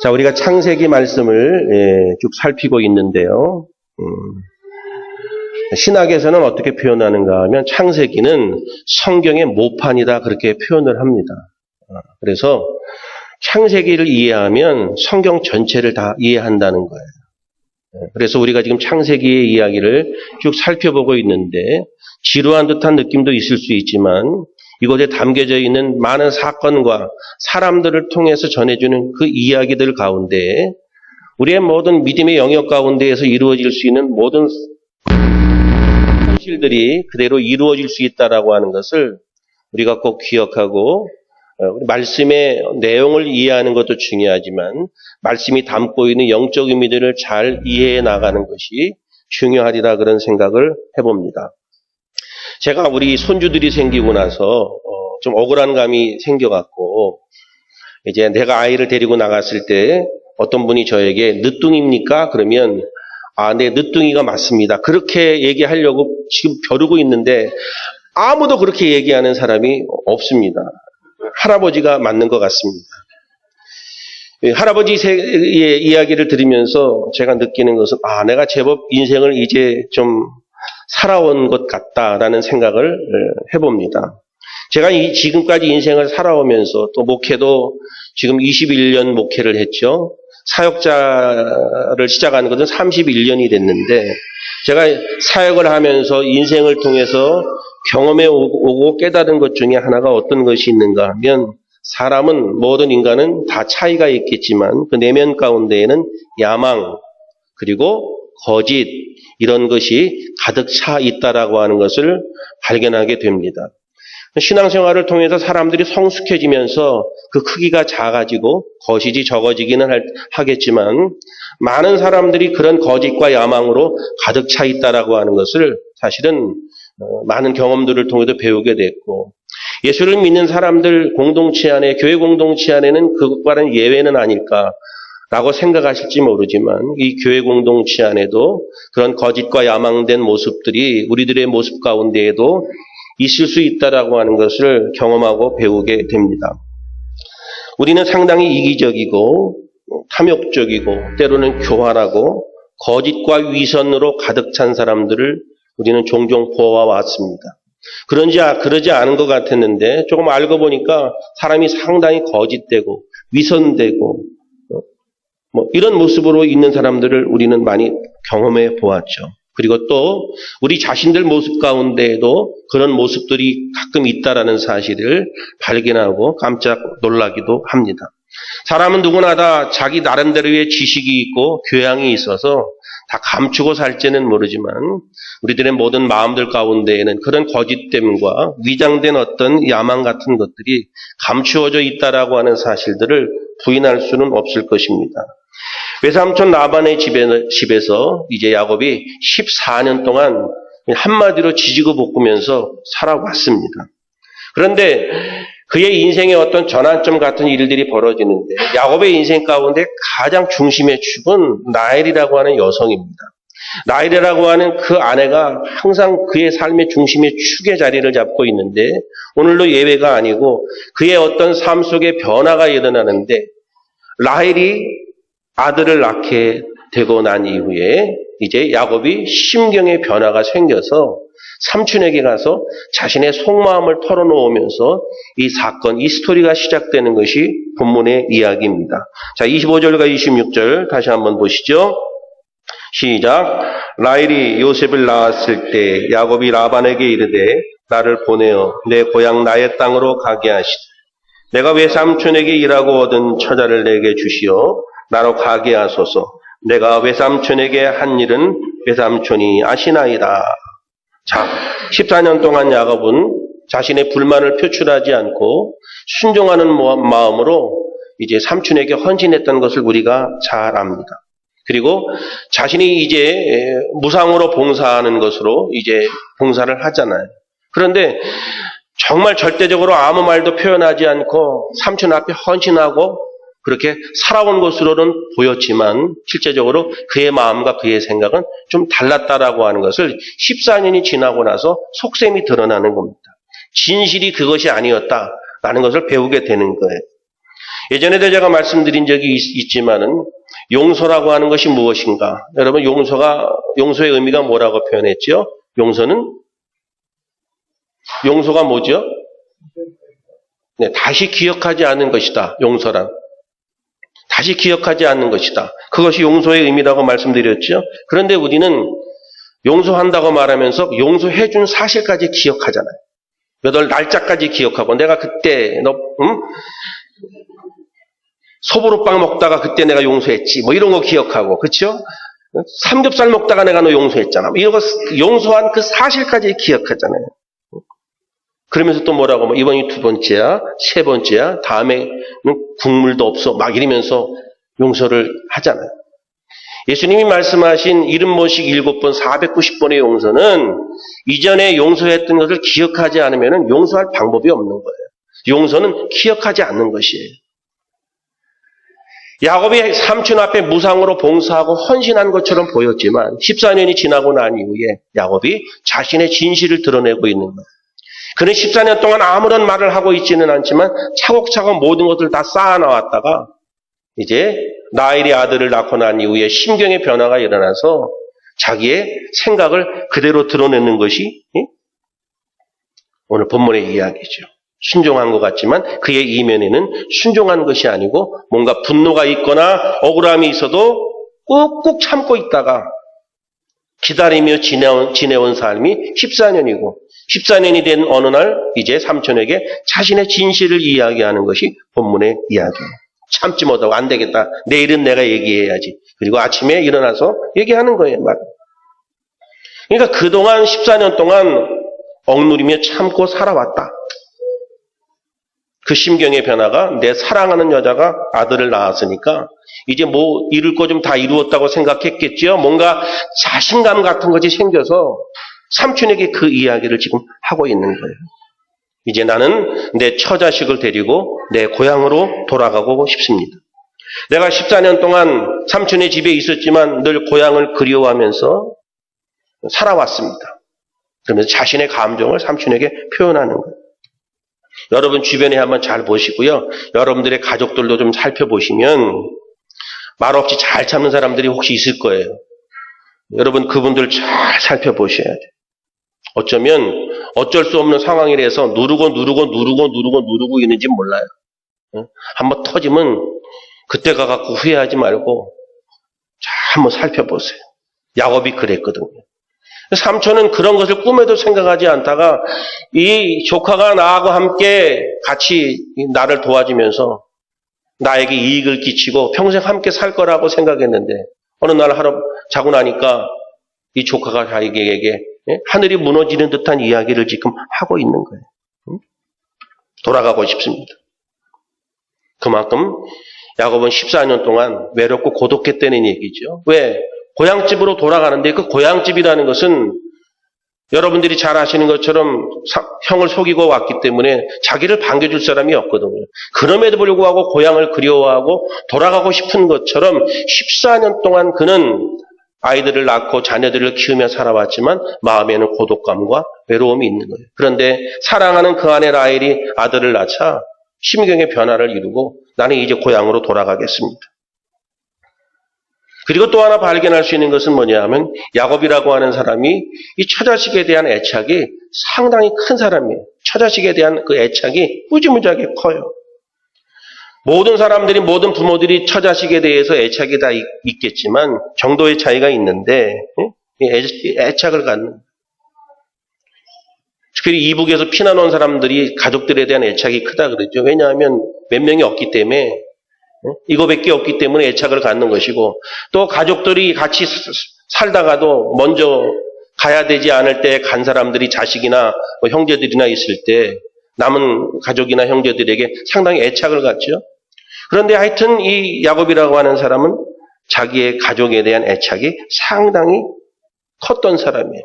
자, 우리가 창세기 말씀을 쭉 살피고 있는데요. 신학에서는 어떻게 표현하는가 하면 창세기는 성경의 모판이다 그렇게 표현을 합니다. 그래서 창세기를 이해하면 성경 전체를 다 이해한다는 거예요. 그래서 우리가 지금 창세기의 이야기를 쭉 살펴보고 있는데 지루한 듯한 느낌도 있을 수 있지만 이곳에 담겨져 있는 많은 사건과 사람들을 통해서 전해주는 그 이야기들 가운데 우리의 모든 믿음의 영역 가운데에서 이루어질 수 있는 모든 현실들이 그대로 이루어질 수 있다라고 하는 것을 우리가 꼭 기억하고 말씀의 내용을 이해하는 것도 중요하지만 말씀이 담고 있는 영적 의미들을 잘 이해해 나가는 것이 중요하리라 그런 생각을 해봅니다. 제가 우리 손주들이 생기고 나서 좀 억울한 감이 생겨갖고 이제 내가 아이를 데리고 나갔을 때 어떤 분이 저에게 늦둥입니까? 그러면 네, 늦둥이가 맞습니다. 그렇게 얘기하려고 지금 벼르고 있는데 아무도 그렇게 얘기하는 사람이 없습니다. 할아버지가 맞는 것 같습니다. 할아버지의 이야기를 들으면서 제가 느끼는 것은 내가 제법 인생을 이제 좀 살아온 것 같다라는 생각을 해봅니다. 제가 지금까지 인생을 살아오면서 또 목회도 지금 21년 목회를 했죠. 사역자를 시작한 것은 31년이 됐는데 제가 사역을 하면서 인생을 통해서 경험해 오고 깨달은 것 중에 하나가 어떤 것이 있는가 하면 사람은 모든 인간은 다 차이가 있겠지만 그 내면 가운데에는 야망 그리고 거짓 이런 것이 가득 차 있다라고 하는 것을 발견하게 됩니다. 신앙생활을 통해서 사람들이 성숙해지면서 그 크기가 작아지고 거짓이 적어지기는 하겠지만 많은 사람들이 그런 거짓과 야망으로 가득 차 있다라고 하는 것을 사실은 많은 경험들을 통해서 배우게 됐고 예수를 믿는 사람들 공동체 안에 교회 공동체 안에는 그것과는 예외는 아닐까라고 생각하실지 모르지만 이 교회 공동체 안에도 그런 거짓과 야망된 모습들이 우리들의 모습 가운데에도 있을 수 있다라고 하는 것을 경험하고 배우게 됩니다. 우리는 상당히 이기적이고 탐욕적이고 때로는 교활하고 거짓과 위선으로 가득 찬 사람들을 우리는 종종 보아왔습니다. 그러지 않은 것 같았는데 조금 알고 보니까 사람이 상당히 거짓되고 위선되고 이런 모습으로 있는 사람들을 우리는 많이 경험해 보았죠. 그리고 또 우리 자신들 모습 가운데에도 그런 모습들이 가끔 있다라는 사실을 발견하고 깜짝 놀라기도 합니다. 사람은 누구나 다 자기 나름대로의 지식이 있고 교양이 있어서 다 감추고 살지는 모르지만 우리들의 모든 마음들 가운데에는 그런 거짓됨과 위장된 어떤 야망 같은 것들이 감추어져 있다라고 하는 사실들을 부인할 수는 없을 것입니다. 외삼촌 라반의 집에서 이제 야곱이 14년 동안 한마디로 지지고 볶으면서 살아왔습니다. 그런데 그의 인생의 어떤 전환점 같은 일들이 벌어지는데 야곱의 인생 가운데 가장 중심의 축은 라헬이라고 하는 여성입니다. 라헬이라고 하는 그 아내가 항상 그의 삶의 중심의 축의 자리를 잡고 있는데 오늘도 예외가 아니고 그의 어떤 삶 속에 변화가 일어나는데 라헬이 아들을 낳게 되고 난 이후에 이제 야곱이 심경의 변화가 생겨서 삼촌에게 가서 자신의 속마음을 털어놓으면서 이 사건, 이 스토리가 시작되는 것이 본문의 이야기입니다. 자, 25절과 26절 다시 한번 보시죠. 시작. 라헬이 요셉을 낳았을 때 야곱이 라반에게 이르되 나를 보내어 내 고향 나의 땅으로 가게 하시되 내가 외삼촌에게 일하고 얻은 처자를 내게 주시어 나로 가게 하소서. 내가 외삼촌에게 한 일은 외삼촌이 아시나이다. 자, 14년 동안 야곱은 자신의 불만을 표출하지 않고 순종하는 마음으로 이제 삼촌에게 헌신했던 것을 우리가 잘 압니다. 그리고 자신이 이제 무상으로 봉사하는 것으로 이제 봉사를 하잖아요. 그런데 정말 절대적으로 아무 말도 표현하지 않고 삼촌 앞에 헌신하고 그렇게 살아온 것으로는 보였지만 실제적으로 그의 마음과 그의 생각은 좀 달랐다라고 하는 것을 14년이 지나고 나서 속셈이 드러나는 겁니다. 진실이 그것이 아니었다라는 것을 배우게 되는 거예요. 예전에도 제가 말씀드린 적이 있지만은 용서라고 하는 것이 무엇인가? 여러분 용서의 의미가 뭐라고 표현했죠? 용서가 뭐죠? 네, 다시 기억하지 않는 것이다. 용서란. 다시 기억하지 않는 것이다. 그것이 용서의 의미라고 말씀드렸죠. 그런데 우리는 용서한다고 말하면서 용서해준 사실까지 기억하잖아요. 몇 월 날짜까지 기억하고 내가 그때 소보루빵 먹다가 그때 내가 용서했지. 뭐 이런 거 기억하고, 그렇죠? 삼겹살 먹다가 내가 너 용서했잖아. 이런 거 용서한 그 사실까지 기억하잖아요. 그러면서 또 뭐라고 하면 이번이 두 번째야, 세 번째야, 다음에는 국물도 없어. 막 이러면서 용서를 하잖아요. 예수님이 말씀하신 70번씩 7번 490번의 용서는 이전에 용서했던 것을 기억하지 않으면 용서할 방법이 없는 거예요. 용서는 기억하지 않는 것이에요. 야곱이 삼촌 앞에 무상으로 봉사하고 헌신한 것처럼 보였지만 14년이 지나고 난 이후에 야곱이 자신의 진실을 드러내고 있는 거예요. 그는 14년 동안 아무런 말을 하고 있지는 않지만 차곡차곡 모든 것을 다 쌓아나왔다가 이제 라헬이 아들을 낳고 난 이후에 심경의 변화가 일어나서 자기의 생각을 그대로 드러내는 것이 오늘 본문의 이야기죠. 순종한 것 같지만 그의 이면에는 순종한 것이 아니고 뭔가 분노가 있거나 억울함이 있어도 꾹꾹 참고 있다가 기다리며 지내온 삶이 14년이고 14년이 된 어느 날 이제 삼촌에게 자신의 진실을 이야기하는 것이 본문의 이야기예요. 참지 못하고 안 되겠다. 내일은 내가 얘기해야지. 그리고 아침에 일어나서 얘기하는 거예요. 말. 그러니까 그동안 14년 동안 억누리며 참고 살아왔다. 그 심경의 변화가 내 사랑하는 여자가 아들을 낳았으니까 이제 뭐 이룰 거 좀 다 이루었다고 생각했겠죠. 뭔가 자신감 같은 것이 생겨서 삼촌에게 그 이야기를 지금 하고 있는 거예요. 이제 나는 내 처자식을 데리고 내 고향으로 돌아가고 싶습니다. 내가 14년 동안 삼촌의 집에 있었지만 늘 고향을 그리워하면서 살아왔습니다. 그러면서 자신의 감정을 삼촌에게 표현하는 거예요. 여러분 주변에 한번 잘 보시고요. 여러분들의 가족들도 좀 살펴보시면 말없이 잘 참는 사람들이 혹시 있을 거예요. 여러분 그분들 잘 살펴보셔야 돼요. 어쩌면 어쩔 수 없는 상황이라서 누르고 있는지 몰라요. 한번 터지면 그때 가갖고 후회하지 말고 잘 한번 살펴보세요. 야곱이 그랬거든요. 삼촌은 그런 것을 꿈에도 생각하지 않다가 이 조카가 나하고 함께 같이 나를 도와주면서 나에게 이익을 끼치고 평생 함께 살 거라고 생각했는데 어느 날 하루 자고 나니까 이 조카가 자기에게 하늘이 무너지는 듯한 이야기를 지금 하고 있는 거예요. 돌아가고 싶습니다. 그만큼 야곱은 14년 동안 외롭고 고독했다는 얘기죠. 왜? 고향집으로 돌아가는데 그 고향집이라는 것은 여러분들이 잘 아시는 것처럼 형을 속이고 왔기 때문에 자기를 반겨줄 사람이 없거든요. 그럼에도 불구하고 고향을 그리워하고 돌아가고 싶은 것처럼 14년 동안 그는 아이들을 낳고 자녀들을 키우며 살아왔지만 마음에는 고독감과 외로움이 있는 거예요. 그런데 사랑하는 그 아내 라헬이 아들을 낳자 심경의 변화를 이루고 나는 이제 고향으로 돌아가겠습니다. 그리고 또 하나 발견할 수 있는 것은 뭐냐 하면 야곱이라고 하는 사람이 이 처자식에 대한 애착이 상당히 큰 사람이에요. 처자식에 대한 그 애착이 무지무지하게 커요. 모든 사람들이, 모든 부모들이 처자식에 대해서 애착이 다 있겠지만 정도의 차이가 있는데 애착을 갖는. 특별히 이북에서 피난 온 사람들이 가족들에 대한 애착이 크다 그러죠. 왜냐하면 몇 명이 없기 때문에 이거밖에 없기 때문에 애착을 갖는 것이고 또 가족들이 같이 살다가도 먼저 가야 되지 않을 때 간 사람들이 자식이나 뭐 형제들이나 있을 때 남은 가족이나 형제들에게 상당히 애착을 갖죠. 그런데 하여튼 이 야곱이라고 하는 사람은 자기의 가족에 대한 애착이 상당히 컸던 사람이에요.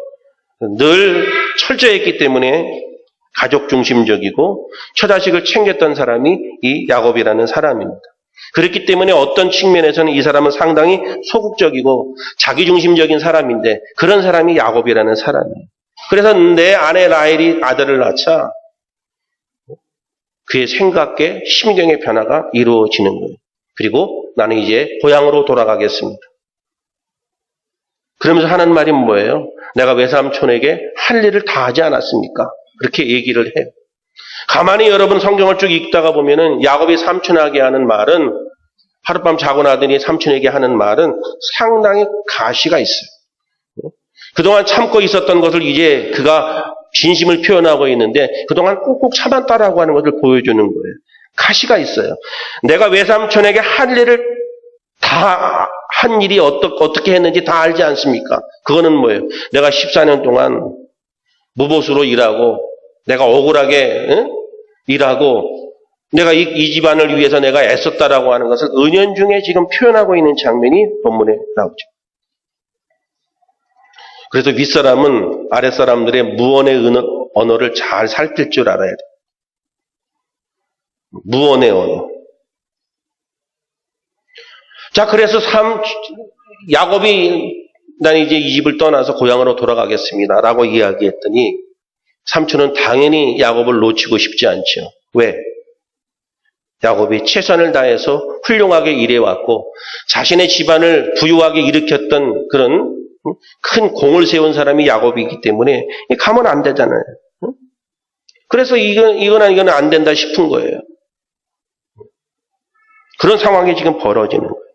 늘 철저했기 때문에 가족 중심적이고 처자식을 챙겼던 사람이 이 야곱이라는 사람입니다. 그렇기 때문에 어떤 측면에서는 이 사람은 상당히 소극적이고 자기중심적인 사람인데 그런 사람이 야곱이라는 사람이에요. 그래서 내 아내 라헬이 아들을 낳자 그의 생각의 심경의 변화가 이루어지는 거예요. 그리고 나는 이제 고향으로 돌아가겠습니다. 그러면서 하는 말이 뭐예요? 내가 외삼촌에게 할 일을 다 하지 않았습니까? 그렇게 얘기를 해요. 가만히 여러분 성경을 쭉 읽다가 보면은 야곱이 삼촌에게 하는 말은, 하룻밤 자고 나더니 삼촌에게 하는 말은 상당히 가시가 있어요. 그동안 참고 있었던 것을 이제 그가 진심을 표현하고 있는데 그동안 꾹꾹 참았다라고 하는 것을 보여주는 거예요. 가시가 있어요. 내가 외삼촌에게 할 일을 다 한 일이 어떻게 했는지 다 알지 않습니까? 그거는 뭐예요? 내가 14년 동안 무보수로 일하고 내가 억울하게 일하고 내가 이 집안을 위해서 내가 애썼다라고 하는 것을 은연중에 지금 표현하고 있는 장면이 본문에 나오죠. 그래서 윗사람은 아랫사람들의 무언의 언어를 잘 살필 줄 알아야 돼요. 무언의 언어. 자, 그래서 야곱이 난 이제 이 집을 떠나서 고향으로 돌아가겠습니다 라고 이야기했더니 삼촌은 당연히 야곱을 놓치고 싶지 않죠. 왜? 야곱이 최선을 다해서 훌륭하게 일해왔고 자신의 집안을 부유하게 일으켰던 그런 큰 공을 세운 사람이 야곱이기 때문에 가면 안 되잖아요. 그래서 이건 안 된다 싶은 거예요. 그런 상황이 지금 벌어지는 거예요.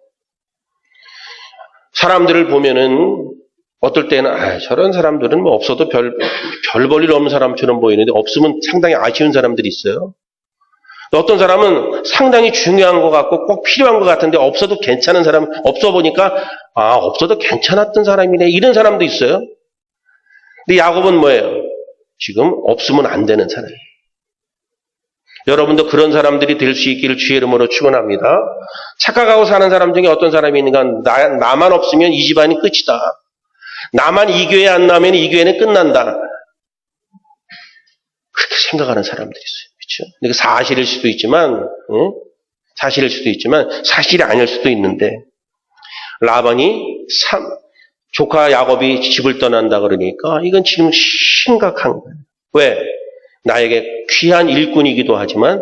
사람들을 보면은 어떨 때는 저런 사람들은 뭐 없어도 별 볼 일 없는 사람처럼 보이는데 없으면 상당히 아쉬운 사람들이 있어요. 어떤 사람은 상당히 중요한 것 같고 꼭 필요한 것 같은데 없어도 괜찮은 사람, 없어 보니까 없어도 괜찮았던 사람이네 이런 사람도 있어요. 근데 야곱은 뭐예요? 지금 없으면 안 되는 사람이에요. 여러분도 그런 사람들이 될 수 있기를 주의 이름으로 축원합니다. 착각하고 사는 사람 중에 어떤 사람이 있는가? 나만 없으면 이 집안이 끝이다. 나만 이 교회 안 나오면 이 교회는 끝난다. 그렇게 생각하는 사람들이 있어요. 그렇죠? 이게 사실일 수도 있지만, 사실일 수도 있지만 사실이 아닐 수도 있는데 라반이 조카 야곱이 집을 떠난다 그러니까 이건 지금 심각한 거예요. 왜? 나에게 귀한 일꾼이기도 하지만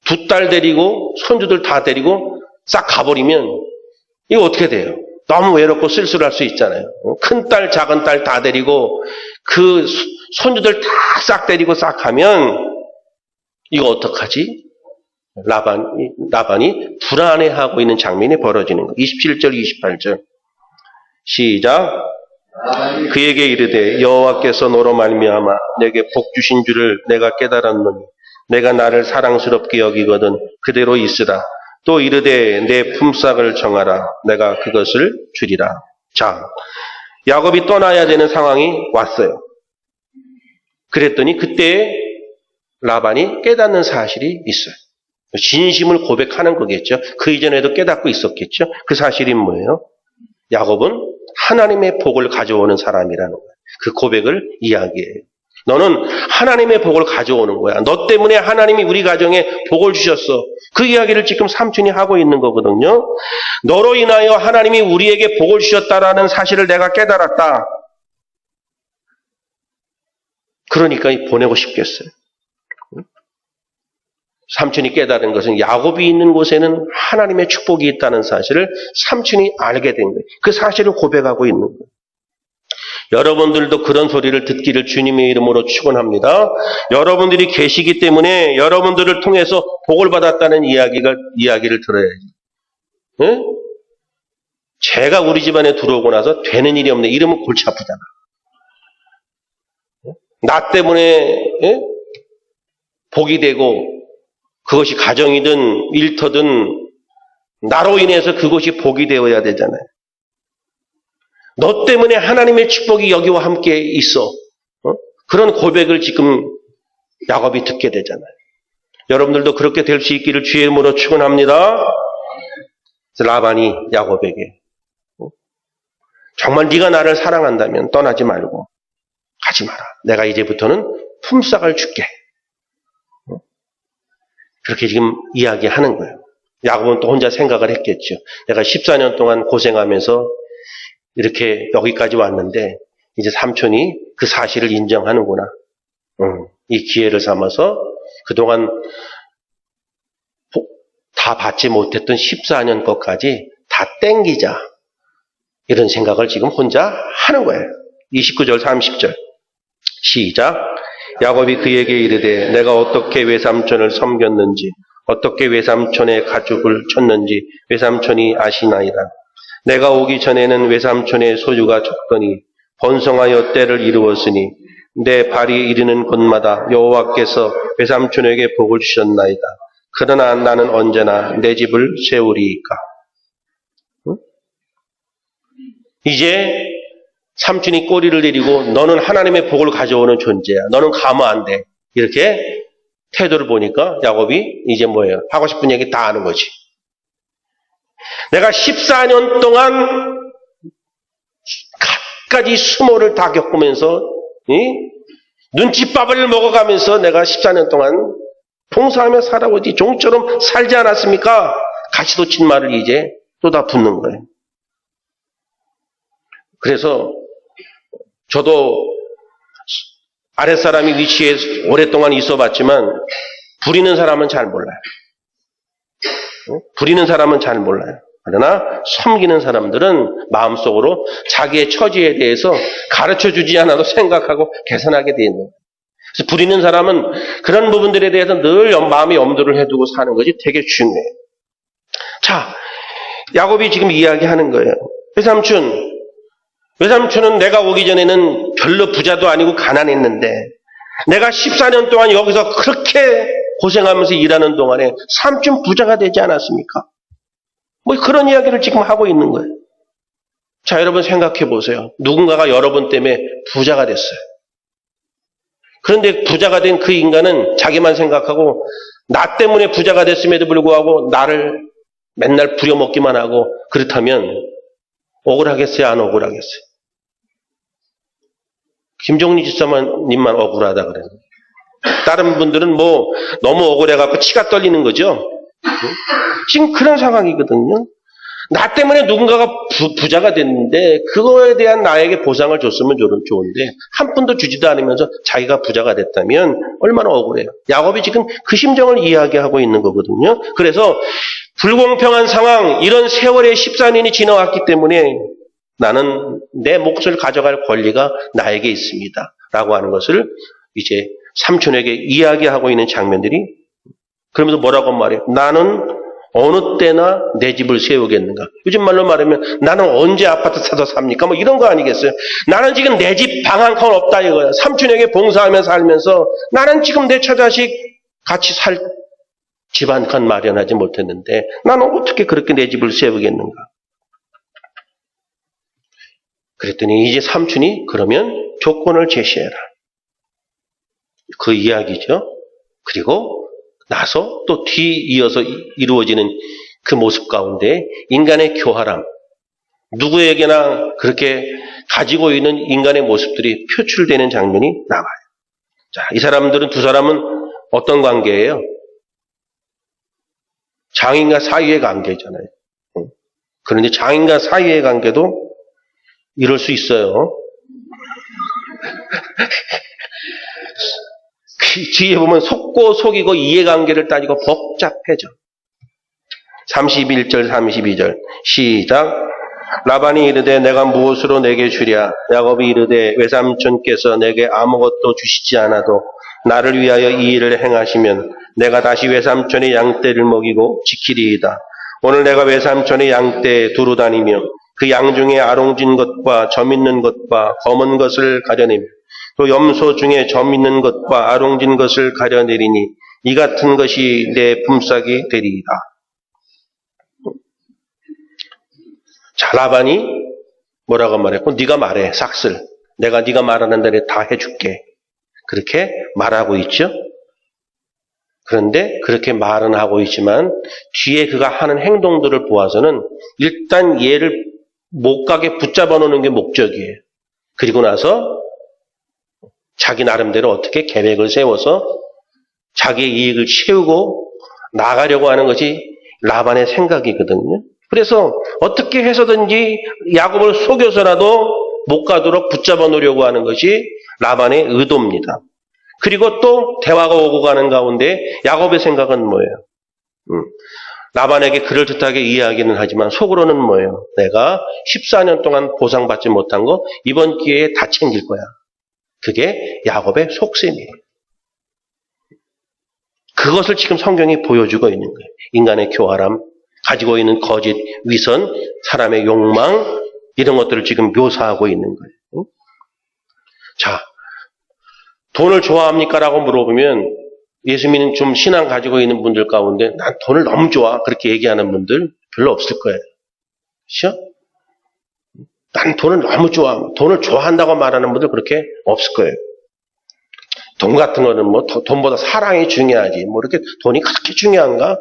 두 딸 데리고 손주들 다 데리고 싹 가버리면 이거 어떻게 돼요? 너무 외롭고 쓸쓸할 수 있잖아요. 큰 딸, 작은 딸 다 데리고 그 손주들 다 싹 데리고 싹 가면 이거 어떡하지? 라반이 불안해하고 있는 장면이 벌어지는 거예요. 27절, 28절. 시작. 그에게 이르되 여호와께서 너로 말미암아 내게 복 주신 줄을 내가 깨달았노니 내가 나를 사랑스럽게 여기거든 그대로 있으라. 또 이르되 내 품삯을 정하라. 내가 그것을 주리라. 자, 야곱이 떠나야 되는 상황이 왔어요. 그랬더니 그때 라반이 깨닫는 사실이 있어요. 진심을 고백하는 거겠죠. 그 이전에도 깨닫고 있었겠죠. 그 사실이 뭐예요? 야곱은 하나님의 복을 가져오는 사람이라는 거예요. 그 고백을 이야기해요. 너는 하나님의 복을 가져오는 거야. 너 때문에 하나님이 우리 가정에 복을 주셨어. 그 이야기를 지금 삼촌이 하고 있는 거거든요. 너로 인하여 하나님이 우리에게 복을 주셨다라는 사실을 내가 깨달았다. 그러니까 보내고 싶겠어요. 삼촌이 깨달은 것은 야곱이 있는 곳에는 하나님의 축복이 있다는 사실을 삼촌이 알게 된 거예요. 그 사실을 고백하고 있는 거예요. 여러분들도 그런 소리를 듣기를 주님의 이름으로 축원합니다. 여러분들이 계시기 때문에 여러분들을 통해서 복을 받았다는 이야기를 들어야지. 네? 제가 우리 집안에 들어오고 나서 되는 일이 없네. 이러면 골치 아프잖아. 나 때문에 복이 되고 그것이 가정이든 일터든 나로 인해서 그것이 복이 되어야 되잖아요. 너 때문에 하나님의 축복이 여기와 함께 있어. 그런 고백을 지금 야곱이 듣게 되잖아요. 여러분들도 그렇게 될 수 있기를 주의 이름으로 축원합니다. 라반이 야곱에게 정말 네가 나를 사랑한다면 떠나지 말고 가지 마라. 내가 이제부터는 품삯을 줄게. 그렇게 지금 이야기하는 거예요. 야곱은 또 혼자 생각을 했겠죠. 내가 14년 동안 고생하면서 이렇게 여기까지 왔는데 이제 삼촌이 그 사실을 인정하는구나. 이 기회를 삼아서 그동안 다 받지 못했던 14년 것까지 다 땡기자. 이런 생각을 지금 혼자 하는 거예요. 29절, 30절. 시작. 야곱이 그에게 이르되 내가 어떻게 외삼촌을 섬겼는지 어떻게 외삼촌의 가죽을 쳤는지 외삼촌이 아시나이다. 내가 오기 전에는 외삼촌의 소유가 적더니 번성하여 때를 이루었으니 내 발이 이르는 곳마다 여호와께서 외삼촌에게 복을 주셨나이다. 그러나 나는 언제나 내 집을 세우리이까. 응? 이제 삼촌이 꼬리를 내리고 너는 하나님의 복을 가져오는 존재야. 너는 가면 안 돼. 이렇게 태도를 보니까 야곱이 이제 뭐예요? 하고 싶은 얘기 다 하는 거지. 내가 14년 동안 갖가지 수모를 다 겪으면서 눈칫밥을 먹어가면서 내가 14년 동안 봉사하며 살아오지 종처럼 살지 않았습니까? 가시도친 말을 이제 또 다 붙는 거예요. 그래서 저도 아랫사람이 위치에 오랫동안 있어봤지만 부리는 사람은 잘 몰라요. 부리는 사람은 잘 몰라요. 그러나 섬기는 사람들은 마음속으로 자기의 처지에 대해서 가르쳐주지 않아도 생각하고 개선하게 되는 거예요. 그래서 부리는 사람은 그런 부분들에 대해서 늘 마음의 염두를 해두고 사는 것이 되게 중요해요. 자, 야곱이 지금 이야기하는 거예요. 외삼촌은 내가 오기 전에는 별로 부자도 아니고 가난했는데 내가 14년 동안 여기서 그렇게 고생하면서 일하는 동안에 삼촌 부자가 되지 않았습니까? 뭐 그런 이야기를 지금 하고 있는 거예요. 자, 여러분 생각해 보세요. 누군가가 여러분 때문에 부자가 됐어요. 그런데 부자가 된 그 인간은 자기만 생각하고 나 때문에 부자가 됐음에도 불구하고 나를 맨날 부려먹기만 하고 그렇다면 억울하겠어요? 안 억울하겠어요? 김종리 집사님만 억울하다 그래요. 다른 분들은 뭐 너무 억울해갖고 치가 떨리는 거죠. 지금 그런 상황이거든요. 나 때문에 누군가가 부자가 됐는데 그거에 대한 나에게 보상을 줬으면 좋은데 한 푼도 주지도 않으면서 자기가 부자가 됐다면 얼마나 억울해요. 야곱이 지금 그 심정을 이야기하고 있는 거거든요. 그래서 불공평한 상황, 이런 세월의 14년이 지나왔기 때문에 나는 내 몫을 가져갈 권리가 나에게 있습니다. 라고 하는 것을 이제 삼촌에게 이야기하고 있는 장면들이, 그러면서 뭐라고 말해요? 나는 어느 때나 내 집을 세우겠는가? 요즘 말로 말하면 나는 언제 아파트 사서 삽니까? 뭐 이런 거 아니겠어요? 나는 지금 내 집 방 한 칸 없다 이거야. 삼촌에게 봉사하며 살면서 나는 지금 내 처자식 같이 살 집 한 칸 마련하지 못했는데 나는 어떻게 그렇게 내 집을 세우겠는가? 그랬더니 이제 삼촌이 그러면 조건을 제시해라. 그 이야기죠. 그리고 나서 또 뒤이어서 이루어지는 그 모습 가운데 인간의 교활함, 누구에게나 그렇게 가지고 있는 인간의 모습들이 표출되는 장면이 나와요. 자, 이 사람들은, 두 사람은 어떤 관계예요? 장인과 사위의 관계잖아요. 그런데 장인과 사위의 관계도 이럴 수 있어요. 뒤에 보면 속고 속이고 이해관계를 따지고 복잡해져. 31절 32절 시작. 라반이 이르되 내가 무엇으로 내게 주랴? 야곱이 이르되 외삼촌께서 내게 아무것도 주시지 않아도 나를 위하여 이 일을 행하시면 내가 다시 외삼촌의 양떼를 먹이고 지키리이다. 오늘 내가 외삼촌의 양떼에 두루 다니며 그 양 중에 아롱진 것과 점 있는 것과 검은 것을 가려내며 또 염소 중에 점 있는 것과 아롱진 것을 가려내리니 이 같은 것이 내 품삯이 되리이다. 자, 라반이 뭐라고 말했고, 네가 말해, 삭슬. 내가 네가 말하는 대로 다 해줄게. 그렇게 말하고 있죠. 그런데 그렇게 말은 하고 있지만 뒤에 그가 하는 행동들을 보아서는 일단 얘를 못 가게 붙잡아 놓는 게 목적이에요. 그리고 나서 자기 나름대로 어떻게 계획을 세워서 자기의 이익을 채우고 나가려고 하는 것이 라반의 생각이거든요. 그래서 어떻게 해서든지 야곱을 속여서라도 못 가도록 붙잡아 놓으려고 하는 것이 라반의 의도입니다. 그리고 또 대화가 오고 가는 가운데 야곱의 생각은 뭐예요? 라반에게 그럴듯하게 이야기는 하지만 속으로는 뭐예요? 내가 14년 동안 보상받지 못한 거 이번 기회에 다 챙길 거야. 그게 야곱의 속셈이에요. 그것을 지금 성경이 보여주고 있는 거예요. 인간의 교활함, 가지고 있는 거짓, 위선, 사람의 욕망 이런 것들을 지금 묘사하고 있는 거예요. 자, 돈을 좋아합니까? 라고 물어보면 예수 믿는 좀 신앙 가지고 있는 분들 가운데 난 돈을 너무 좋아 그렇게 얘기하는 분들 별로 없을 거예요. 그렇죠? 난 돈을 너무 좋아. 돈을 좋아한다고 말하는 분들 그렇게 없을 거예요. 돈 같은 거는 뭐 돈보다 사랑이 중요하지. 뭐 이렇게 돈이 그렇게 중요한가?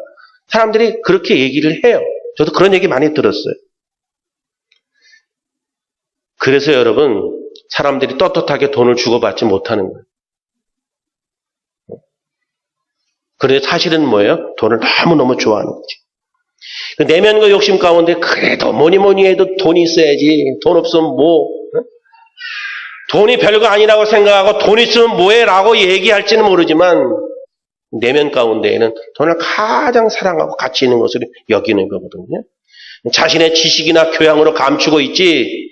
사람들이 그렇게 얘기를 해요. 저도 그런 얘기 많이 들었어요. 그래서 여러분 사람들이 떳떳하게 돈을 주고받지 못하는 거예요. 그런데 사실은 뭐예요? 돈을 너무너무 좋아하는 거지. 내면과 욕심 가운데 그래도 뭐니 해도 돈이 있어야지. 돈 없으면 뭐 돈이 별거 아니라고 생각하고 돈 있으면 뭐해 라고 얘기할지는 모르지만 내면 가운데에는 돈을 가장 사랑하고 가치 있는 것으로 여기는 거거든요. 자신의 지식이나 교양으로 감추고 있지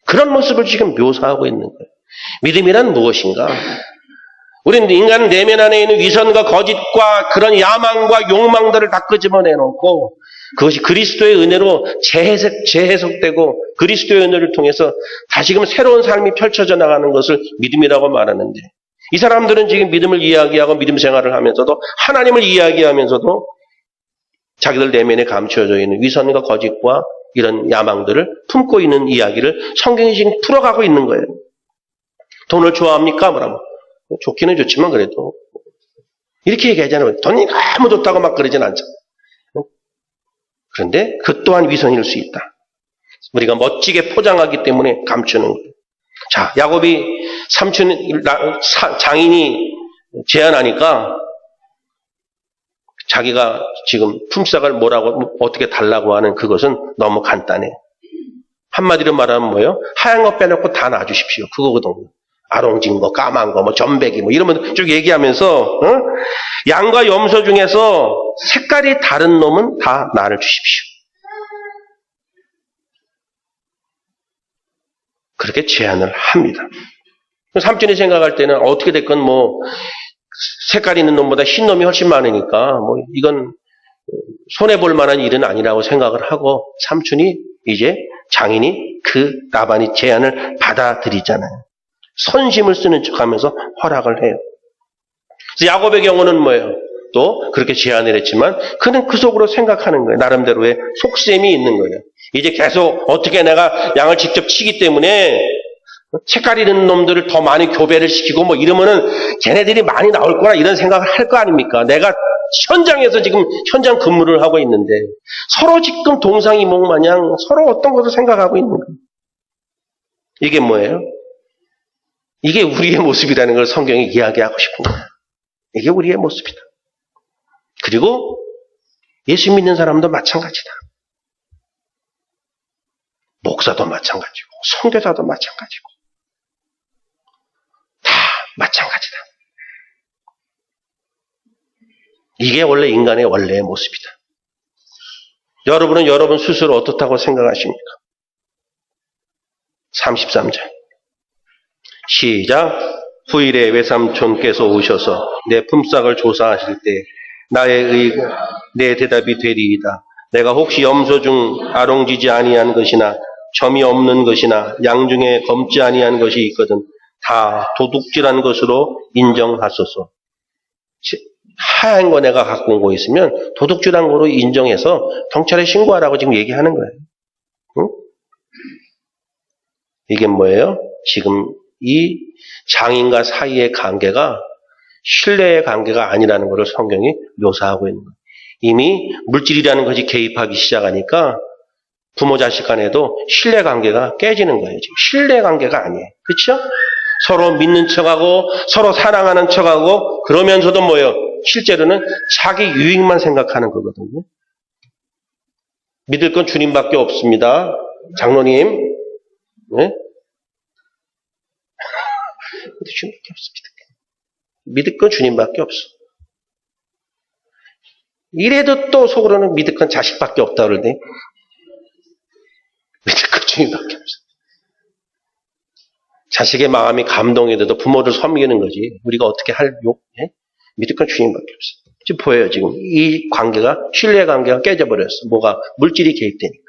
그런 모습을 지금 묘사하고 있는 거예요. 믿음이란 무엇인가? 우리는 인간 내면 안에 있는 위선과 거짓과 그런 야망과 욕망들을 다 끄집어내놓고 그것이 그리스도의 은혜로 재해석되고 그리스도의 은혜를 통해서 다시금 새로운 삶이 펼쳐져 나가는 것을 믿음이라고 말하는데 이 사람들은 지금 믿음을 이야기하고 믿음 생활을 하면서도 하나님을 이야기하면서도 자기들 내면에 감추어져 있는 위선과 거짓과 이런 야망들을 품고 있는 이야기를 성경이 지금 풀어가고 있는 거예요. 돈을 좋아합니까? 뭐라고? 좋기는 좋지만 그래도 이렇게 얘기하잖아요. 돈이 너무 좋다고 막 그러진 않죠. 그런데 그 또한 위선일 수 있다. 우리가 멋지게 포장하기 때문에 감추는 거예요. 자, 야곱이 장인이 제안하니까 자기가 지금 품삯을 뭐라고 어떻게 달라고 하는 그것은 너무 간단해. 한마디로 말하면 뭐예요? 하얀 거 빼놓고 다 놔주십시오. 그거거든요. 아롱진 거, 까만 거, 뭐 전배기 뭐 이러면 쭉 얘기하면서 양과 염소 중에서 색깔이 다른 놈은 다 나를 주십시오. 그렇게 제안을 합니다. 삼촌이 생각할 때는 어떻게 됐건 뭐 색깔 있는 놈보다 흰 놈이 훨씬 많으니까 뭐 이건 손해 볼 만한 일은 아니라고 생각을 하고 삼촌이 이제 장인이 그 라반이 제안을 받아들이잖아요. 선심을 쓰는 척하면서 허락을 해요. 그래서 야곱의 경우는 뭐예요? 또 그렇게 제안을 했지만 그는 그 속으로 생각하는 거예요. 나름대로의 속셈이 있는 거예요. 이제 계속 어떻게 내가 양을 직접 치기 때문에 색깔 있는 놈들을 더 많이 교배를 시키고 뭐 이러면은 걔네들이 많이 나올 거라 이런 생각을 할 거 아닙니까? 내가 현장에서 지금 현장 근무를 하고 있는데 서로 지금 동상이몽 마냥 서로 어떤 것을 생각하고 있는 거예요. 이게 뭐예요? 이게 우리의 모습이라는 걸 성경이 이야기하고 싶은 거예요. 이게 우리의 모습이다. 그리고 예수 믿는 사람도 마찬가지다. 목사도 마찬가지고 선교사도 마찬가지고 다 마찬가지다. 이게 원래 인간의 원래의 모습이다. 여러분은 여러분 스스로 어떻다고 생각하십니까? 33절 시작. 후일에 외삼촌께서 오셔서 내 품삯을 조사하실 때 나의 의가 내 대답이 되리이다. 내가 혹시 염소 중 아롱지지 아니한 것이나 점이 없는 것이나 양 중에 검지 아니한 것이 있거든 다 도둑질한 것으로 인정하소서. 하얀 거 내가 갖고 온 거 있으면 도둑질한 거로 인정해서 경찰에 신고하라고 지금 얘기하는 거예요. 응? 이게 뭐예요? 지금 이 장인과 사이의 관계가 신뢰의 관계가 아니라는 것을 성경이 묘사하고 있는 거예요. 이미 물질이라는 것이 개입하기 시작하니까 부모 자식 간에도 신뢰 관계가 깨지는 거예요. 지금 신뢰 관계가 아니에요. 그렇죠? 서로 믿는 척하고 서로 사랑하는 척하고 그러면서도 뭐예요? 실제로는 자기 유익만 생각하는 거거든요. 믿을 건 주님밖에 없습니다. 장로님. 네? 주님밖에 없습니다. 믿을 건 주님밖에 없어. 이래도 또 속으로는 믿을 건 자식밖에 없다 그러네. 믿을 건 주님밖에 없어. 자식의 마음이 감동이 돼도 부모를 섬기는 거지. 우리가 어떻게 할 욕? 믿을 건 주님밖에 없어. 지금 보여요, 지금. 이 관계가, 신뢰 관계가 깨져버렸어. 뭐가? 물질이 개입되니까.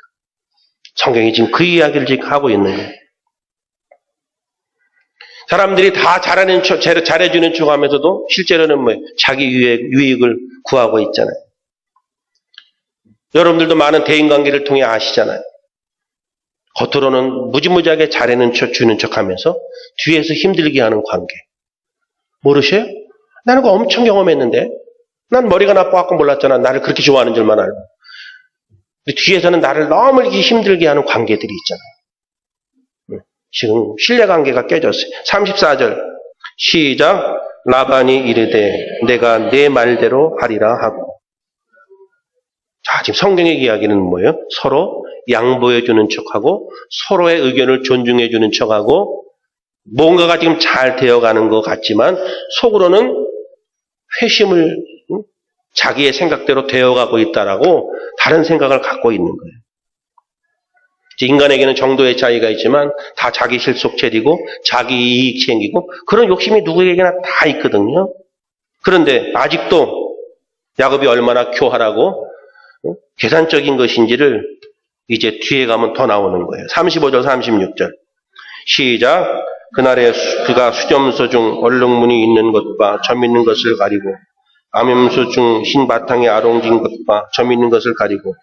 성경이 지금 그 이야기를 지금 하고 있는 거예요. 사람들이 다 잘해주는 척 하면서도 실제로는 자기 유익을 구하고 있잖아요. 여러분들도 많은 대인관계를 통해 아시잖아요. 겉으로는 무지무지하게 잘해는 척, 주는 척 하면서 뒤에서 힘들게 하는 관계. 모르셔요? 나는 그거 엄청 경험했는데. 난 머리가 나빠갖고 몰랐잖아. 나를 그렇게 좋아하는 줄만 알고. 근데 뒤에서는 나를 너무 이렇게 힘들게 하는 관계들이 있잖아요. 지금 신뢰관계가 깨졌어요. 34절 시작. 라반이 이르되 내가 내 말대로 하리라 하고. 자, 지금 성경의 이야기는 뭐예요? 서로 양보해주는 척하고 서로의 의견을 존중해주는 척하고 뭔가가 지금 잘 되어가는 것 같지만 속으로는 회심을 자기의 생각대로 되어가고 있다라고 다른 생각을 갖고 있는 거예요. 인간에게는 정도의 차이가 있지만 다 자기 실속 차리고 자기 이익 챙기고 그런 욕심이 누구에게나 다 있거든요. 그런데 아직도 야곱이 얼마나 교활하고 계산적인 것인지를 이제 뒤에 가면 더 나오는 거예요. 35절 36절 시작. 그날에 그가 수점소 중 얼룩무늬 있는 것과 점 있는 것을 가리고 암염소 중 흰 바탕에 아롱진 것과 점 있는 것을 가리고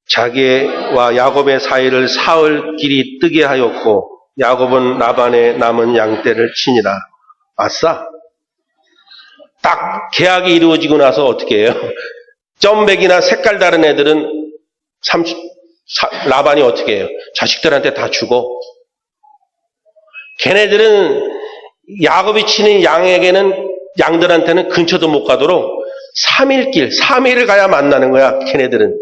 자기와 야곱의 사이를 사흘 길이 뜨게 하였고 야곱은 라반의 남은 양떼를 치니라. 아싸! 딱 계약이 이루어지고 나서 어떻게 해요? 점백이나 색깔 다른 애들은 라반이 어떻게 해요? 자식들한테 다 주고 걔네들은 야곱이 치는 양들한테는 근처도 못 가도록 3일을 가야 만나는 거야. 걔네들은.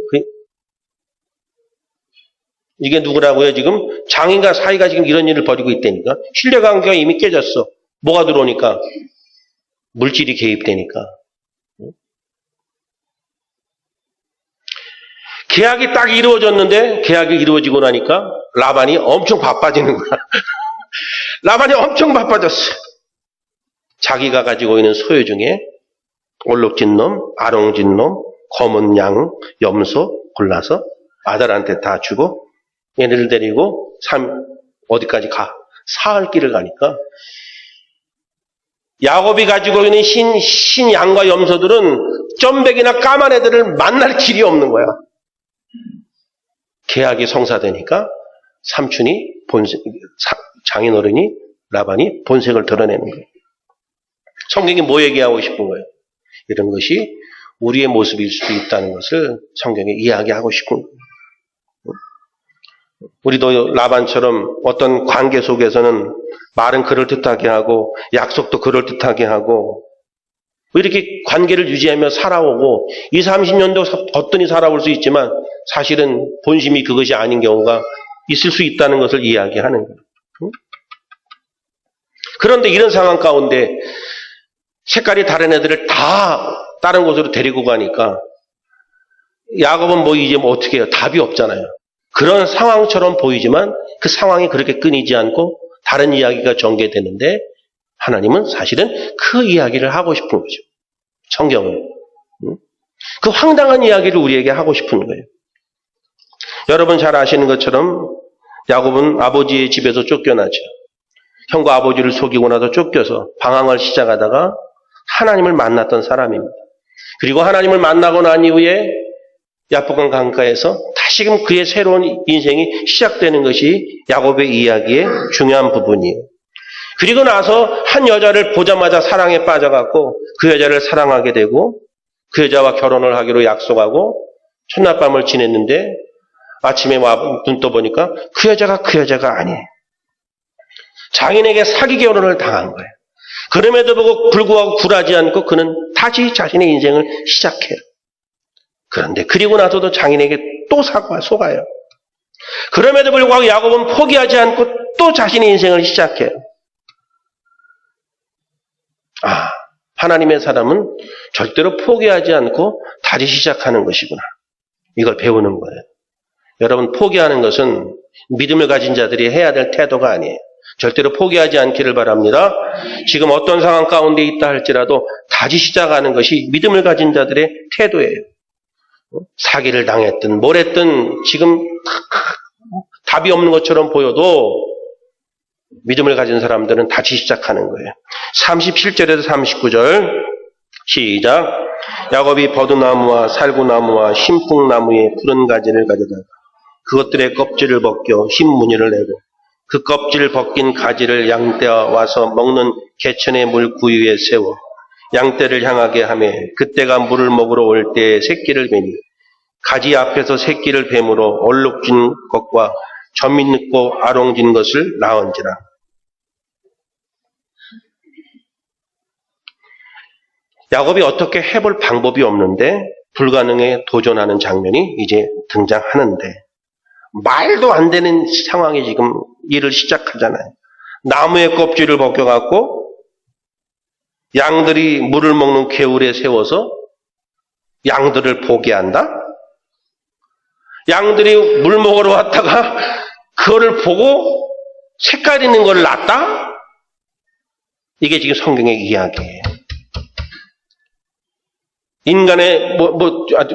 이게 누구라고요? 지금 장인과 사이가 지금 이런 일을 벌이고 있다니까. 신뢰관계가 이미 깨졌어. 뭐가 들어오니까? 물질이 개입되니까. 계약이 딱 이루어졌는데 계약이 이루어지고 나니까 라반이 엄청 바빠지는 거야. 라반이 엄청 바빠졌어. 자기가 가지고 있는 소유 중에 얼룩진 놈, 아롱진 놈, 검은 양, 염소 골라서 아들한테 다 주고 얘네를 데리고 어디까지 가? 사흘 길을 가니까 야곱이 가지고 있는 흰 양과 염소들은 점백이나 까만 애들을 만날 길이 없는 거야. 계약이 성사되니까 삼촌이 장인어른이 라반이 본색을 드러내는 거예요. 성경이 뭐 얘기하고 싶은 거예요? 이런 것이 우리의 모습일 수도 있다는 것을 성경에 이야기하고 싶은 거예요. 우리도 라반처럼 어떤 관계 속에서는 말은 그럴듯하게 하고 약속도 그럴듯하게 하고 이렇게 관계를 유지하며 살아오고 20, 30년도 어떤히 살아올 수 있지만 사실은 본심이 그것이 아닌 경우가 있을 수 있다는 것을 이야기하는 거예요. 그런데 이런 상황 가운데 색깔이 다른 애들을 다 다른 곳으로 데리고 가니까 야곱은 이제 어떻게 해요? 답이 없잖아요. 그런 상황처럼 보이지만 그 상황이 그렇게 끊이지 않고 다른 이야기가 전개되는데 하나님은 사실은 그 이야기를 하고 싶은 거죠. 성경은. 그 황당한 이야기를 우리에게 하고 싶은 거예요. 여러분 잘 아시는 것처럼 야곱은 아버지의 집에서 쫓겨나죠. 형과 아버지를 속이고 나서 쫓겨서 방황을 시작하다가 하나님을 만났던 사람입니다. 그리고 하나님을 만나고 난 이후에 야복강 강가에서 다시금 그의 새로운 인생이 시작되는 것이 야곱의 이야기의 중요한 부분이에요. 그리고 나서 한 여자를 보자마자 사랑에 빠져갖고 그 여자를 사랑하게 되고 그 여자와 결혼을 하기로 약속하고 첫날 밤을 지냈는데 아침에 와 눈 떠보니까 그 여자가 아니에요. 장인에게 사기 결혼을 당한 거예요. 그럼에도 불구하고 굴하지 않고 그는 다시 자신의 인생을 시작해요. 그런데 그리고 나서도 장인에게 또 속아요. 그럼에도 불구하고 야곱은 포기하지 않고 또 자신의 인생을 시작해요. 하나님의 사람은 절대로 포기하지 않고 다시 시작하는 것이구나. 이걸 배우는 거예요. 여러분, 포기하는 것은 믿음을 가진 자들이 해야 될 태도가 아니에요. 절대로 포기하지 않기를 바랍니다. 지금 어떤 상황 가운데 있다 할지라도 다시 시작하는 것이 믿음을 가진 자들의 태도예요. 사기를 당했든 뭘 했든 지금 답이 없는 것처럼 보여도 믿음을 가진 사람들은 다시 시작하는 거예요. 37절에서 39절 시작. 야곱이 버드나무와 살구나무와 신풍나무의 푸른 가지를 가져다가 그것들의 껍질을 벗겨 흰 무늬를 내고 그 껍질을 벗긴 가지를 양떼와 와서 먹는 개천의 물 구유에 세워 양떼를 향하게 하며 그때가 물을 먹으러 올 때에 새끼를 베니 가지 앞에서 새끼를 뱀으로 얼룩진 것과 점 있고 아롱진 것을 낳은지라. 야곱이 어떻게 해볼 방법이 없는데 불가능에 도전하는 장면이 이제 등장하는데 말도 안 되는 상황이 지금 일을 시작하잖아요. 나무의 껍질을 벗겨갖고 양들이 물을 먹는 개울에 세워서 양들을 보게 한다? 양들이 물 먹으러 왔다가 그거를 보고 색깔 있는 걸 놨다? 이게 지금 성경의 이야기예요.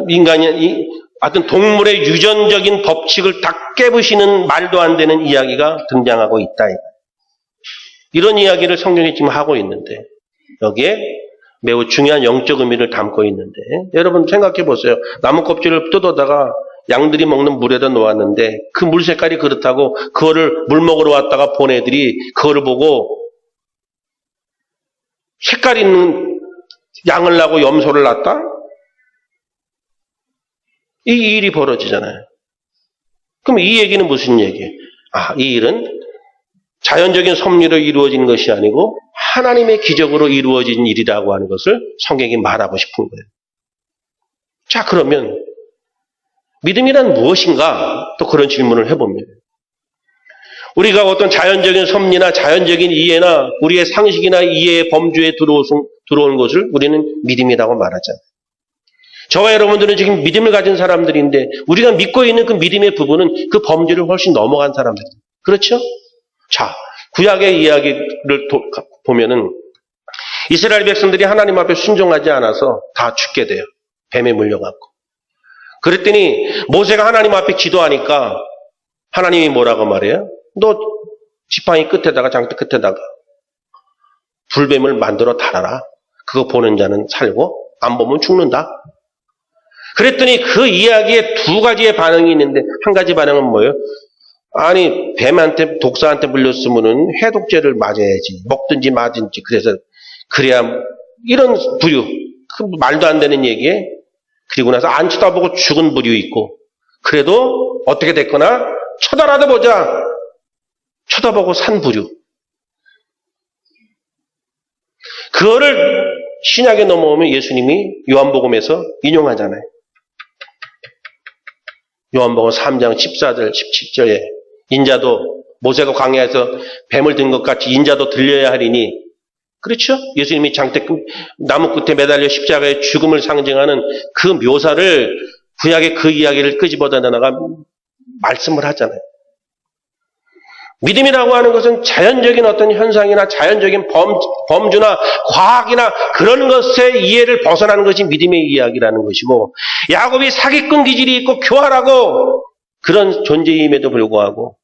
인간이 어떤 동물의 유전적인 법칙을 다 깨부시는 말도 안 되는 이야기가 등장하고 있다. 이런 이야기를 성경이 지금 하고 있는데 여기에 매우 중요한 영적 의미를 담고 있는데 여러분 생각해 보세요. 나무 껍질을 뜯어다가 양들이 먹는 물에다 놓았는데 그 물 색깔이 그렇다고 그거를 물 먹으러 왔다가 본 애들이 그거를 보고 색깔 있는 양을 낳고 염소를 낳았다? 이 일이 벌어지잖아요. 그럼 이 얘기는 무슨 얘기예요? 이 일은 자연적인 섭리로 이루어진 것이 아니고 하나님의 기적으로 이루어진 일이라고 하는 것을 성경이 말하고 싶은 거예요. 자, 그러면 믿음이란 무엇인가? 또 그런 질문을 해봅니다. 우리가 어떤 자연적인 섭리나 자연적인 이해나 우리의 상식이나 이해의 범주에 들어온 것을 우리는 믿음이라고 말하잖아요. 저와 여러분들은 지금 믿음을 가진 사람들인데 우리가 믿고 있는 그 믿음의 부분은 그 범주를 훨씬 넘어간 사람들입니다. 그렇죠? 자, 구약의 이야기를 보면은 이스라엘 백성들이 하나님 앞에 순종하지 않아서 다 죽게 돼요. 뱀에 물려갖고. 그랬더니 모세가 하나님 앞에 기도하니까 하나님이 뭐라고 말해요? 너 지팡이 끝에다가 장대 끝에다가 불뱀을 만들어 달아라. 그거 보는 자는 살고 안 보면 죽는다. 그랬더니 그 이야기에 두 가지의 반응이 있는데 한 가지 반응은 뭐예요? 아니 뱀한테 독사한테 물렸으면은 해독제를 맞아야지. 먹든지 마든지. 그래야 이런 부류. 그 말도 안 되는 얘기에 그리고 나서 안 쳐다보고 죽은 부류 있고 그래도 어떻게 됐거나 쳐다라도 보자. 쳐다보고 산 부류. 그거를 신약에 넘어오면 예수님이 요한복음에서 인용하잖아요. 요한복음 3장 14절 17절에 인자도 모세가 광야에서 뱀을 든 것 같이 인자도 들려야 하리니 그렇죠? 예수님이 장대 나무 끝에 매달려 십자가의 죽음을 상징하는 그 묘사를 구약의 그 이야기를 끄집어내다가 말씀을 하잖아요. 믿음이라고 하는 것은 자연적인 어떤 현상이나 자연적인 범주나 과학이나 그런 것의 이해를 벗어나는 것이 믿음의 이야기라는 것이고 야곱이 사기꾼 기질이 있고 교활하고 그런 존재임에도 불구하고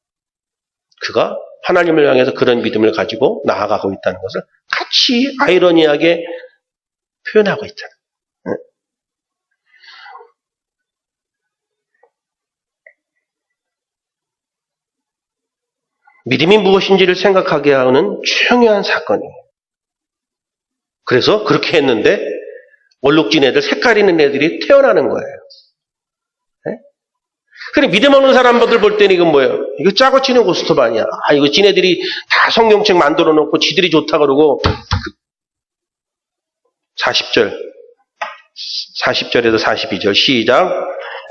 그가 하나님을 향해서 그런 믿음을 가지고 나아가고 있다는 것을 같이 아이러니하게 표현하고 있잖아요. 믿음이 무엇인지를 생각하게 하는 중요한 사건이에요. 그래서 그렇게 했는데 얼룩진 애들, 색깔 있는 애들이 태어나는 거예요. 그래 믿음 없는 사람들 볼 때는 이건 뭐예요? 이거 짜고 치는 고스톱 아니야. 이거 지네들이 다 성경책 만들어 놓고 지들이 좋다 그러고 40절에서 42절 시작.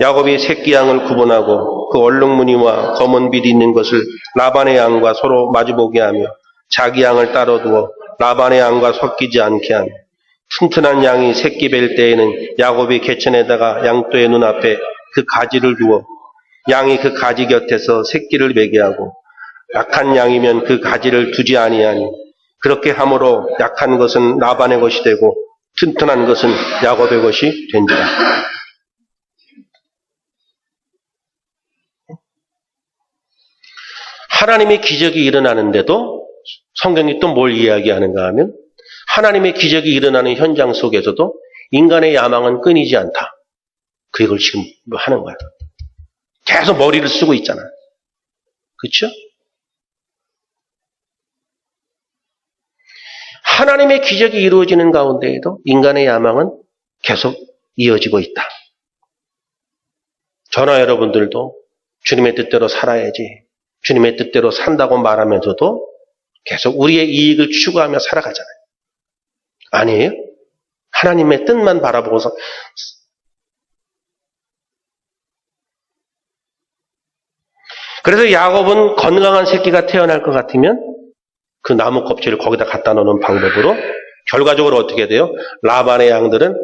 야곱이 새끼 양을 구분하고 그 얼룩무늬와 검은 빛이 있는 것을 라반의 양과 서로 마주보게 하며 자기 양을 따로 두어 라반의 양과 섞이지 않게 하며 튼튼한 양이 새끼 뵐 때에는 야곱이 개천에다가 양떼의 눈앞에 그 가지를 두어 양이 그 가지 곁에서 새끼를 매게 하고 약한 양이면 그 가지를 두지 아니하니 그렇게 함으로 약한 것은 라반의 것이 되고 튼튼한 것은 야곱의 것이 된지라. 하나님의 기적이 일어나는데도 성경이 또 뭘 이야기하는가 하면 하나님의 기적이 일어나는 현장 속에서도 인간의 야망은 끊이지 않다. 그걸 지금 하는 거야. 계속 머리를 쓰고 있잖아. 그렇죠? 하나님의 기적이 이루어지는 가운데에도 인간의 야망은 계속 이어지고 있다. 저나 여러분들도 주님의 뜻대로 살아야지, 주님의 뜻대로 산다고 말하면서도 계속 우리의 이익을 추구하며 살아가잖아요. 아니에요? 하나님의 뜻만 바라보고서 그래서 야곱은 건강한 새끼가 태어날 것 같으면 그 나무 껍질을 거기다 갖다 놓는 방법으로 결과적으로 어떻게 돼요? 라반의 양들은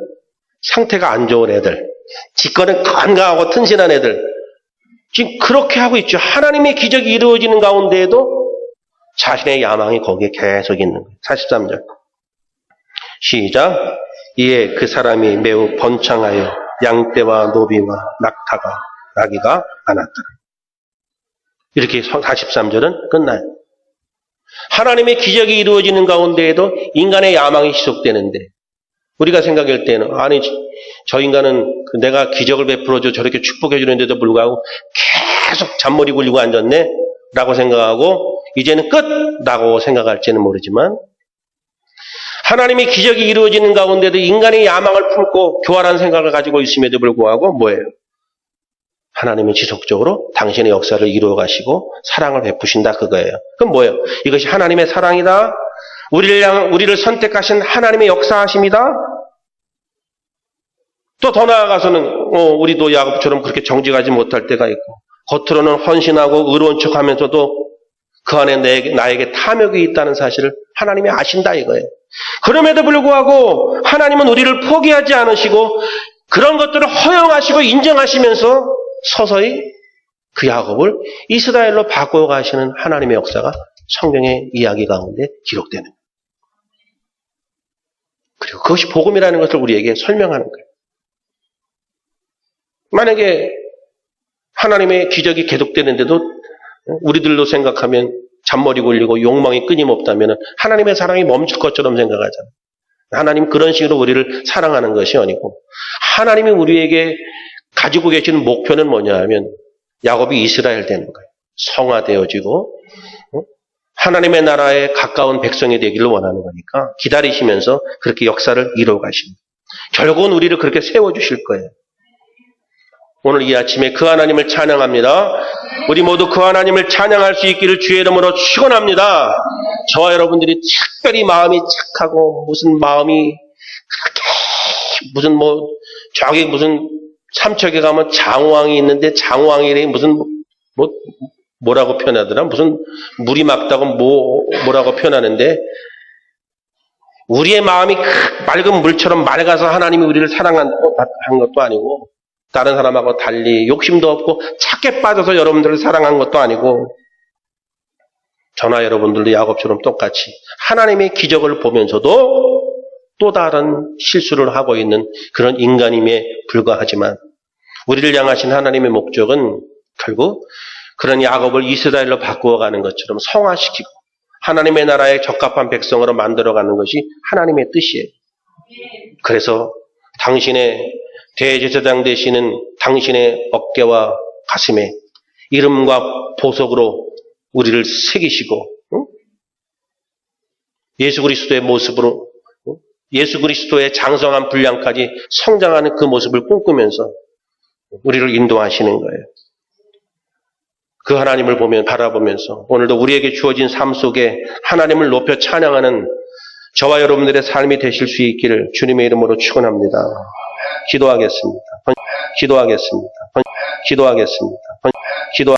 상태가 안 좋은 애들, 지껏은 건강하고 튼실한 애들, 지금 그렇게 하고 있죠. 하나님의 기적이 이루어지는 가운데에도 자신의 야망이 거기에 계속 있는 거예요. 43절 시작. 이에 그 사람이 매우 번창하여 양떼와 노비와 낙타가 나기가 많았더라. 이렇게 43절은 끝나요. 하나님의 기적이 이루어지는 가운데에도 인간의 야망이 지속되는데 우리가 생각할 때는 아니 저 인간은 내가 기적을 베풀어줘 저렇게 축복해 주는데도 불구하고 계속 잔머리 굴리고 앉았네 라고 생각하고 이제는 끝! 라고 생각할지는 모르지만 하나님의 기적이 이루어지는 가운데도 인간의 야망을 품고 교활한 생각을 가지고 있음에도 불구하고 뭐예요? 하나님은 지속적으로 당신의 역사를 이루어 가시고 사랑을 베푸신다 그거예요. 그럼 뭐예요? 이것이 하나님의 사랑이다. 우리를 선택하신 하나님의 역사하심이다. 또 더 나아가서는 우리도 야곱처럼 그렇게 정직하지 못할 때가 있고 겉으로는 헌신하고 의로운 척하면서도 그 안에 나에게 탐욕이 있다는 사실을 하나님이 아신다 이거예요. 그럼에도 불구하고 하나님은 우리를 포기하지 않으시고 그런 것들을 허용하시고 인정하시면서 서서히 그 야곱을 이스라엘로 바꾸어 가시는 하나님의 역사가 성경의 이야기 가운데 기록되는 거예요. 그리고 그것이 복음이라는 것을 우리에게 설명하는 거예요. 만약에 하나님의 기적이 계속되는데도 우리들로 생각하면 잔머리 굴리고 욕망이 끊임없다면 하나님의 사랑이 멈출 것처럼 생각하잖아요. 하나님 그런 식으로 우리를 사랑하는 것이 아니고 하나님이 우리에게 가지고 계시는 목표는 뭐냐 하면 야곱이 이스라엘 되는 거예요. 성화되어지고 하나님의 나라에 가까운 백성이 되기를 원하는 거니까 기다리시면서 그렇게 역사를 이루어 가십니다. 결국은 우리를 그렇게 세워주실 거예요. 오늘 이 아침에 그 하나님을 찬양합니다. 우리 모두 그 하나님을 찬양할 수 있기를 주의 이름으로 축원합니다. 저와 여러분들이 특별히 마음이 착하고 무슨 마음이 그렇게 저기 무슨 삼척에 가면 장왕이 있는데 장왕이 무슨 뭐라고 표현하더라? 무슨 물이 맑다고 뭐라고 표현하는데 우리의 마음이 맑은 물처럼 맑아서 하나님이 우리를 사랑한 것도 아니고 다른 사람하고 달리 욕심도 없고 착해 빠져서 여러분들을 사랑한 것도 아니고 저나 여러분들도 야곱처럼 똑같이 하나님의 기적을 보면서도 또 다른 실수를 하고 있는 그런 인간임에 불과하지만 우리를 향하신 하나님의 목적은 결국 그런 야곱을 이스라엘로 바꾸어가는 것처럼 성화시키고 하나님의 나라에 적합한 백성으로 만들어가는 것이 하나님의 뜻이에요. 그래서 당신의 대제사장 되시는 당신의 어깨와 가슴에 이름과 보석으로 우리를 새기시고 예수 그리스도의 모습으로 예수 그리스도의 장성한 분량까지 성장하는 그 모습을 꿈꾸면서 우리를 인도하시는 거예요. 그 하나님을 바라보면서 오늘도 우리에게 주어진 삶 속에 하나님을 높여 찬양하는 저와 여러분들의 삶이 되실 수 있기를 주님의 이름으로 축원합니다. 기도하겠습니다. 기도하겠습니다. 기도